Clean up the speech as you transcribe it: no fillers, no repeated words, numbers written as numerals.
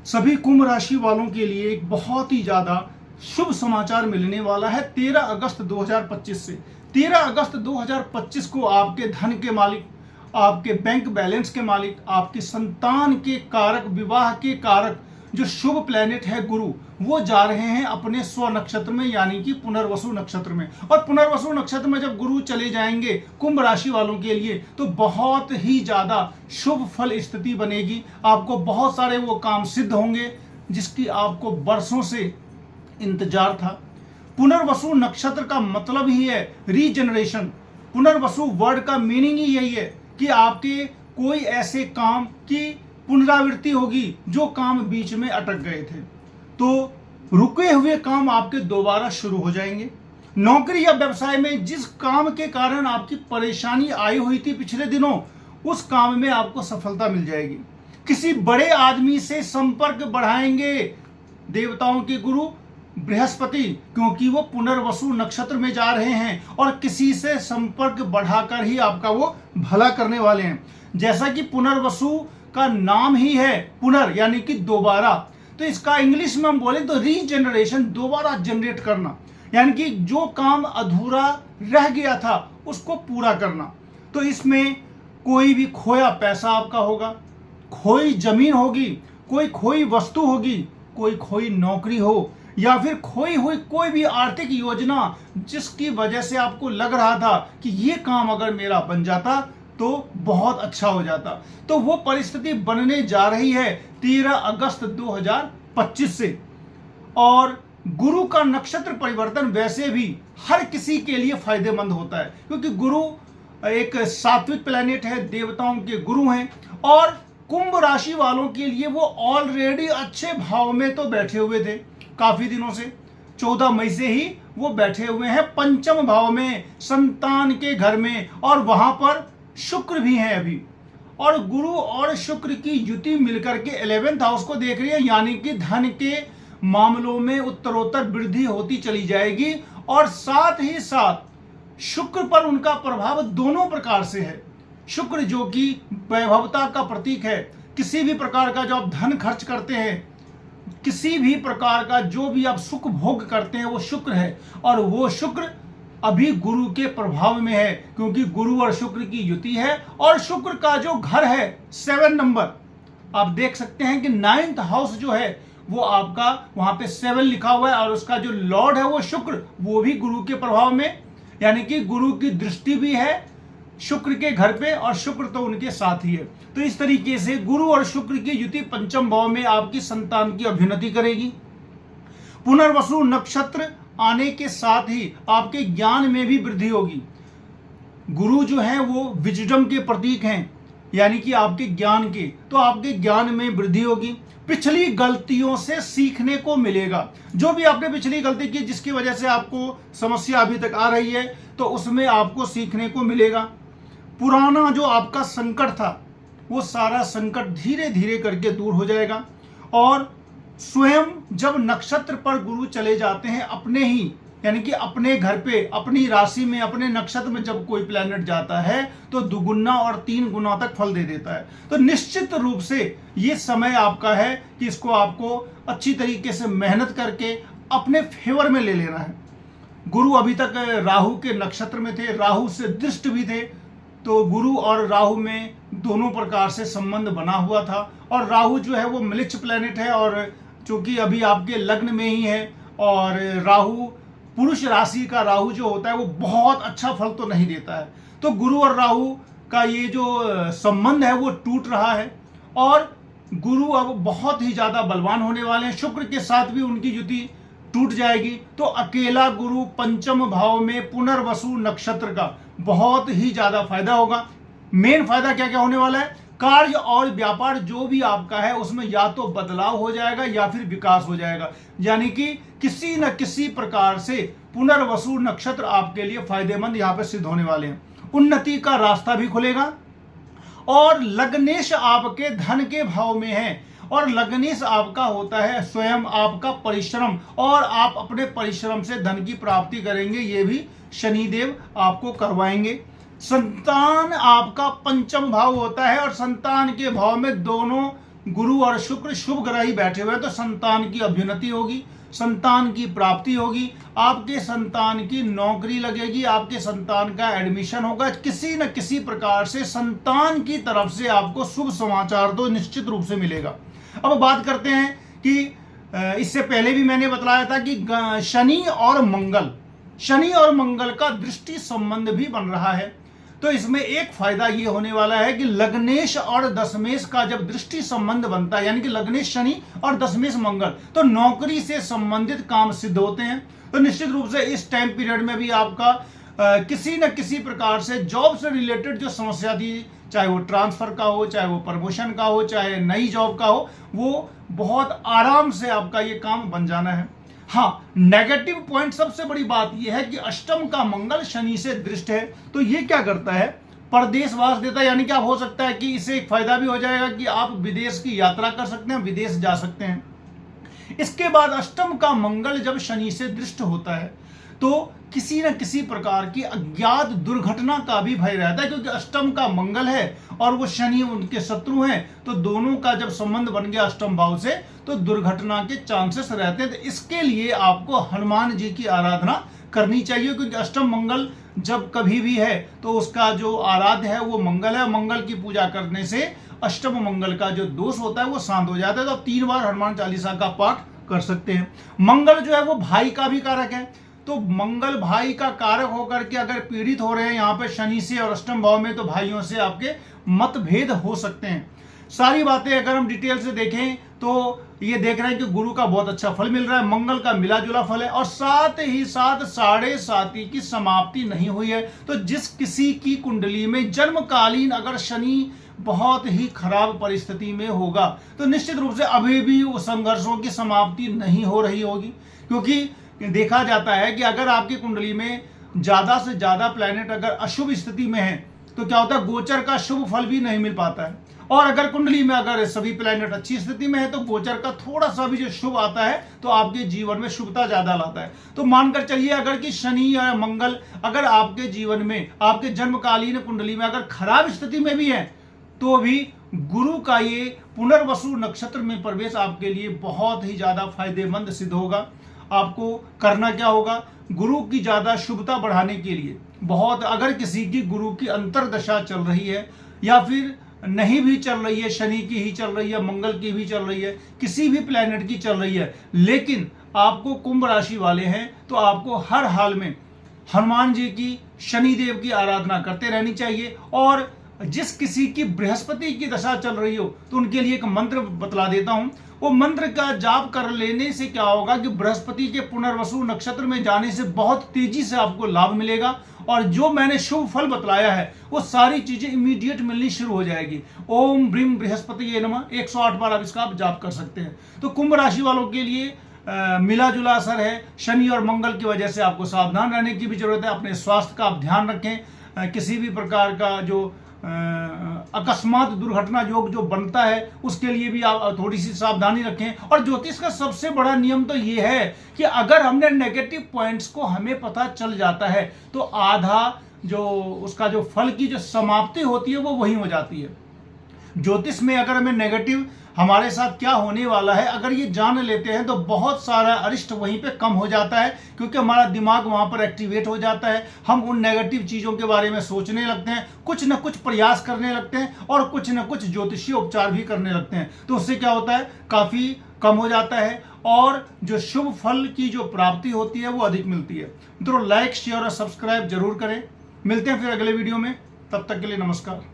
सभी कुंभ राशि वालों के लिए एक बहुत ही ज्यादा शुभ समाचार मिलने वाला है 13 अगस्त 2025 से। 13 अगस्त 2025 को आपके धन के मालिक, आपके बैंक बैलेंस के मालिक, आपके संतान के कारक, विवाह के कारक जो शुभ प्लेनेट है गुरु, वो जा रहे हैं अपने स्व नक्षत्र में यानी कि पुनर्वसु नक्षत्र में। और पुनर्वसु नक्षत्र में जब गुरु चले जाएंगे कुंभ राशि वालों के लिए तो बहुत ही ज्यादा शुभ फल स्थिति बनेगी। आपको बहुत सारे वो काम सिद्ध होंगे जिसकी आपको वर्षों से इंतजार था। पुनर्वसु नक्षत्र का मतलब ही है रीजनरेशन। पुनर्वसु वर्ड का मीनिंग ही यही है कि आपके कोई ऐसे काम की पुनरावृत्ति होगी जो काम बीच में अटक गए थे, तो रुके हुए काम आपके दोबारा शुरू हो जाएंगे। नौकरी या व्यवसाय में जिस काम के कारण आपकी परेशानी आई हुई थी पिछले दिनों, उस काम में आपको सफलता मिल जाएगी। किसी बड़े आदमी से संपर्क बढ़ाएंगे देवताओं के गुरु बृहस्पति, क्योंकि वो पुनर्वसु नक्षत्र में जा रहे हैं और किसी से संपर्क बढ़ाकर ही आपका वो भला करने वाले हैं। जैसा कि पुनर्वसु का नाम ही है पुनर यानी कि दोबारा, तो इसका इंग्लिश में हम बोले तो रीजनरेशन, दोबारा जनरेट करना, यानी कि जो काम अधूरा रह गया था उसको पूरा करना। तो इसमें कोई भी खोया पैसा आपका होगा, खोई जमीन होगी, कोई खोई वस्तु होगी, कोई खोई नौकरी हो, या फिर खोई हुई कोई भी आर्थिक योजना जिसकी वजह से आपको लग रहा था कि ये काम अगर मेरा बन जाता तो बहुत अच्छा हो जाता, तो वो परिस्थिति बनने जा रही है 13 अगस्त 2025 से। और गुरु का नक्षत्र परिवर्तन वैसे भी हर किसी के लिए फायदेमंद होता है, क्योंकि गुरु एक सात्विक प्लैनेट है, देवताओं के गुरु हैं। और कुंभ राशि वालों के लिए वो ऑलरेडी अच्छे भाव में तो बैठे हुए थे काफी दिनों से, 14 मई से ही वो बैठे हुए हैं पंचम भाव में, संतान के घर में, और वहां पर शुक्र भी है अभी। और गुरु और शुक्र की युति मिलकर के 11th हाउस को देख रही है, यानी कि धन के मामलों में उत्तरोत्तर वृद्धि होती चली जाएगी। और साथ ही साथ शुक्र पर उनका प्रभाव दोनों प्रकार से है। शुक्र जो कि वैभवता का प्रतीक है, किसी भी प्रकार का जो आप धन खर्च करते हैं, किसी भी प्रकार का जो भी आप सुख भोग करते हैं, वो शुक्र है। और वो शुक्र अभी गुरु के प्रभाव में है, क्योंकि गुरु और शुक्र की युति है। और शुक्र का जो घर है 7 नंबर, आप देख सकते हैं कि 9th हाउस जो है वो आपका वहां पे 7 लिखा हुआ है, और उसका जो लॉर्ड है वो शुक्र, वो भी गुरु के प्रभाव में, यानी कि गुरु की दृष्टि भी है शुक्र के घर पे, और शुक्र तो उनके साथ ही है। तो इस तरीके से गुरु और शुक्र की युति पंचम भाव में आपकी संतान की अभ्युन्नति करेगी। पुनर्वसु नक्षत्र आने के साथ ही आपके ज्ञान में भी वृद्धि होगी। गुरु जो है वो विजडम के प्रतीक हैं, यानी कि आपके ज्ञान के, तो आपके ज्ञान में वृद्धि होगी। पिछली गलतियों से सीखने को मिलेगा। जो भी आपने पिछली गलती की जिसकी वजह से आपको समस्या अभी तक आ रही है, तो उसमें आपको सीखने को मिलेगा। पुराना जो आपका संकट था वो सारा संकट धीरे धीरे करके दूर हो जाएगा। और स्वयं जब नक्षत्र पर गुरु चले जाते हैं अपने ही, यानी कि अपने घर पे, अपनी राशि में, अपने नक्षत्र में जब कोई प्लैनेट जाता है तो दुगुना और 3 गुना तक फल दे देता है। तो निश्चित रूप से ये समय आपका है कि इसको आपको अच्छी तरीके से मेहनत करके अपने फेवर में ले लेना है। गुरु अभी तक राहु के नक्षत्र में थे, राहु से दृष्ट भी थे, तो गुरु और राहु में दोनों प्रकार से संबंध बना हुआ था। और राहु जो है वो म्लेच्छ प्लैनेट है, और चूंकि अभी आपके लग्न में ही है, और राहु पुरुष राशि का राहु जो होता है वो बहुत अच्छा फल तो नहीं देता है। तो गुरु और राहु का ये जो संबंध है वो टूट रहा है, और गुरु अब बहुत ही ज्यादा बलवान होने वाले हैं। शुक्र के साथ भी उनकी युति टूट जाएगी। तो अकेला गुरु पंचम भाव में पुनर्वसु नक्षत्र का बहुत ही ज्यादा फायदा होगा। मेन फायदा क्या क्या होने वाला है? कार्य और व्यापार जो भी आपका है उसमें या तो बदलाव हो जाएगा या फिर विकास हो जाएगा, यानी कि किसी न किसी प्रकार से पुनर्वसु नक्षत्र आपके लिए फायदेमंद यहां पर सिद्ध होने वाले हैं। उन्नति का रास्ता भी खुलेगा। और लग्नेश आपके धन के भाव में है, और लग्नेश आपका होता है स्वयं आपका परिश्रम, और आप अपने परिश्रम से धन की प्राप्ति करेंगे, ये भी शनिदेव आपको करवाएंगे। संतान आपका पंचम भाव होता है और संतान के भाव में दोनों गुरु और शुक्र शुभ ग्रह ही बैठे हुए हैं, तो संतान की अभ्युन्नति होगी, संतान की प्राप्ति होगी, आपके संतान की नौकरी लगेगी, आपके संतान का एडमिशन होगा, किसी न किसी प्रकार से संतान की तरफ से आपको शुभ समाचार तो निश्चित रूप से मिलेगा। अब बात करते हैं कि इससे पहले भी मैंने बताया था कि शनि और मंगल का दृष्टि संबंध भी बन रहा है। तो इसमें एक फायदा ये होने वाला है कि लग्नेश और दशमेश का जब दृष्टि संबंध बनता है, यानी कि लग्नेश शनि और दशमेश मंगल, तो नौकरी से संबंधित काम सिद्ध होते हैं। तो निश्चित रूप से इस टाइम पीरियड में भी आपका किसी न किसी प्रकार से जॉब से रिलेटेड जो समस्या थी, चाहे वो ट्रांसफर का हो, चाहे वो प्रमोशन का हो, चाहे नई जॉब का हो, वो बहुत आराम से आपका ये काम बन जाना है। हाँ, नेगेटिव पॉइंट सबसे बड़ी बात यह है कि अष्टम का मंगल शनि से दृष्ट है, तो ये क्या करता है, परदेशवास देता है। यानी कि आप हो सकता है कि इससे एक फायदा भी हो जाएगा कि आप विदेश की यात्रा कर सकते हैं, विदेश जा सकते हैं। इसके बाद अष्टम का मंगल जब शनि से दृष्ट होता है तो किसी न किसी प्रकार की अज्ञात दुर्घटना का भी भय रहता है, क्योंकि अष्टम का मंगल है और वो शनि उनके शत्रु हैं, तो दोनों का जब संबंध बन गया अष्टम भाव से, तो दुर्घटना के चांसेस रहते हैं। तो इसके लिए आपको हनुमान जी की आराधना करनी चाहिए, क्योंकि अष्टम मंगल जब कभी भी है तो उसका जो आराध्य है वो मंगल है। मंगल की पूजा करने से अष्टम मंगल का जो दोष होता है वो शांत हो जाता है। तो आप 3 बार हनुमान चालीसा का पाठ कर सकते हैं। मंगल जो है वो भाई का भी कारक है, तो मंगल भाई का कारक होकर के अगर पीड़ित हो रहे हैं यहाँ पे शनि से और अष्टम भाव में, तो भाइयों से आपके मतभेद हो सकते हैं। सारी बातें अगर हम डिटेल से देखें तो ये देख रहे हैं कि गुरु का बहुत अच्छा फल मिल रहा है, मंगल का मिला जुला फल है, और साथ ही साथ 7.5 की समाप्ति नहीं हुई है। तो जिस किसी की कुंडली में जन्मकालीन अगर शनि बहुत ही खराब परिस्थिति में होगा, तो निश्चित रूप से अभी भी वो संघर्षों की समाप्ति नहीं हो रही होगी, क्योंकि देखा जाता है कि अगर आपकी कुंडली में ज्यादा से ज्यादा प्लैनेट अगर अशुभ स्थिति में है तो क्या होता है, गोचर का शुभ फल भी नहीं मिल पाता है। और अगर कुंडली में अगर सभी प्लैनेट अच्छी स्थिति में है तो गोचर का थोड़ा सा भी जो शुभ आता है तो आपके जीवन में शुभता ज्यादा लाता है। तो मानकर चलिए अगर कि शनि या मंगल अगर आपके जीवन में आपके जन्मकालीन कुंडली में अगर खराब स्थिति में भी है, तो भी गुरु का ये पुनर्वसु नक्षत्र में प्रवेश आपके लिए बहुत ही ज्यादा फायदेमंद सिद्ध होगा। आपको करना क्या होगा, गुरु की ज्यादा शुभता बढ़ाने के लिए बहुत, अगर किसी की गुरु की अंतरदशा चल रही है या फिर नहीं भी चल रही है, शनि की ही चल रही है, मंगल की भी चल रही है, किसी भी प्लैनेट की चल रही है, लेकिन आपको कुंभ राशि वाले हैं, तो आपको हर हाल में हनुमान जी की, शनिदेव की आराधना करते रहनी चाहिए। और जिस किसी की बृहस्पति की दशा चल रही हो तो उनके लिए एक मंत्र बतला देता हूं। वो मंत्र का जाप कर लेने से क्या होगा कि बृहस्पति के पुनर्वसु नक्षत्र में जाने से बहुत तेजी से आपको लाभ मिलेगा, और जो मैंने शुभ फल बतलाया है वो सारी चीजें इमीडिएट मिलनी शुरू हो जाएगी। ओम ब्रीम बृहस्पति नमः 108 बार आप इसका आप जाप कर सकते हैं। तो कुंभ राशि वालों के लिए मिला जुला असर है। शनि और मंगल की वजह से आपको सावधान रहने की भी जरूरत है। अपने स्वास्थ्य का आप ध्यान रखें। किसी भी प्रकार का जो अकस्मात दुर्घटना योग जो बनता है उसके लिए भी आप थोड़ी सी सावधानी रखें। और ज्योतिष का सबसे बड़ा नियम तो ये है कि अगर हमने नेगेटिव पॉइंट्स को हमें पता चल जाता है तो आधा जो उसका जो फल की जो समाप्ति होती है वो वही हो जाती है। ज्योतिष में अगर हमें नेगेटिव हमारे साथ क्या होने वाला है अगर ये जान लेते हैं तो बहुत सारा अरिष्ट वहीं पे कम हो जाता है, क्योंकि हमारा दिमाग वहां पर एक्टिवेट हो जाता है। हम उन नेगेटिव चीजों के बारे में सोचने लगते हैं, कुछ न कुछ प्रयास करने लगते हैं और कुछ न कुछ ज्योतिषीय उपचार भी करने लगते हैं। तो उससे क्या होता है, काफी कम हो जाता है और जो शुभ फल की जो प्राप्ति होती है वो अधिक मिलती है। मित्रों, लाइक शेयर और सब्सक्राइब जरूर करें। मिलते हैं फिर अगले वीडियो में, तब तक के लिए नमस्कार।